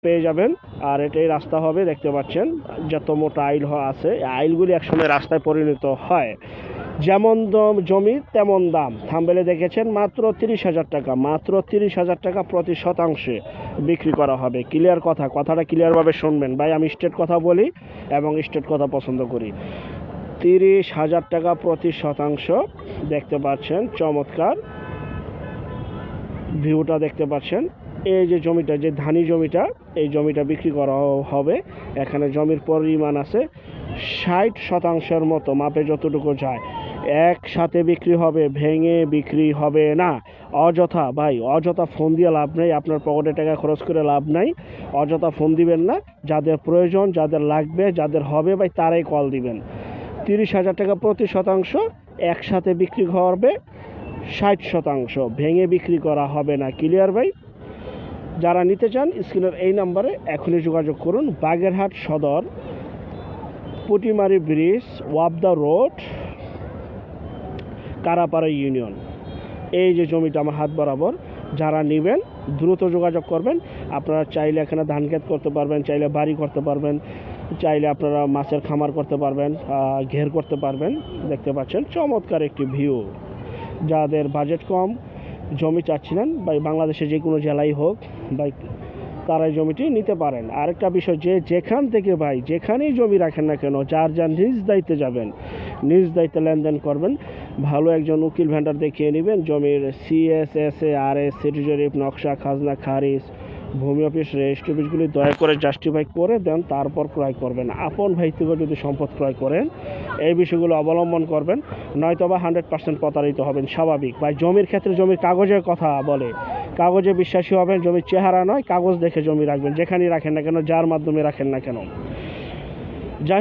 পেয়ে যাবেন। আর এটাই রাস্তা হবে, দেখতে পাচ্ছেন যত মোটা আইল আছে, আইলগুলি একসময় রাস্তায় পরিণত হয়। যেমন জমি তেমন দাম, থাম্বেলে দেখেছেন মাত্র 30,000 টাকা, মাত্র 30,000 টাকা প্রতি শতাংশে বিক্রি করা হবে। ক্লিয়ার কথাটা ক্লিয়ারভাবে শুনবেন ভাই, আমি স্টেট কথা বলি এবং স্টেট কথা পছন্দ করি। 30,000 টাকা প্রতি শতাংশ, দেখতে পাচ্ছেন চমৎকার ভিউটা দেখতে পাচ্ছেন। এই যে জমিটা, যে ধানি জমিটা, এই জমিটা বিক্রি করা হবে। এখানে জমির পরিমাণ আছে 60% মতো, মাপে যতটুকু যায় একসাথে বিক্রি হবে, ভেঙে বিক্রি হবে না। অযথা ভাই, অযথা ফোন দিয়ে লাভ নেই, আপনার পকেটে টাকা খরচ করে লাভ নাই। অযথা ফোন দিবেন না, যাদের প্রয়োজন, যাদের লাগবে, যাদের হবে ভাই, তারাই কল দিবেন। 30,000 টাকা প্রতি শতাংশ, একসাথে বিক্রি হবে 60%, ভেঙে বিক্রি করা হবে না। ক্লিয়ার ভাই? যারা নিতে চান স্ক্রিনের এই নাম্বারে এখনই যোগাযোগ করুন। বাগেরহাট সদর, Putimari bridge, Wabda road, Karapara union. এই যে জমিটা আমার হাত বরাবর, যারা নেবেন দ্রুত যোগাযোগ করবেন। আপনারা চাইলে এখানে ধান ক্ষেত করতে পারবেন, চাইলে বাড়ি করতে পারবেন, চাইলে আপনারা মাছের খামার করতে পারবেন, ঘের করতে পারবেন। দেখতে পাচ্ছেন চমৎকার একটি ভিউ। যাদের বাজেট কম, জমি চাচ্ছিলেন বা বাংলাদেশে যে কোনো জেলায় হোক বা তারা এই জমিটি নিতে পারেন। আরেকটা বিষয়, যে যেখান থেকে ভাই যেখানেই জমি রাখেন না কেন, যার নিজ দায়িত্বে যাবেন, নিজ দায়িত্বে লেনদেন করবেন। ভালো একজন উকিল ভেন্ডার দেখিয়ে নেবেন। জমির CSSA, RS, সিটি জরিপ, নকশা, খাজনা খারিজ, ভূমি অফিস, রেজিস্ট্রি অফিসগুলি দয়া করে জাস্টিফাই করে দেন, তারপর ক্রয় করবেন। আপন ভাই থেকে যদি সম্পদ ক্রয় করেন, এই বিষয়গুলো অবলম্বন করবেন, নয়তোবা 100% প্রতারিত হবেন। স্বাভাবিক ভাই, জমির ক্ষেত্রে জমির কাগজের কথা বলে, কাগজে বিশ্বাসী হবেন, জমির চেহারা নয়, কাগজ দেখে জমি রাখবেন, যেখানেই রাখেন না কেন, যার মাধ্যমে রাখেন না কেন।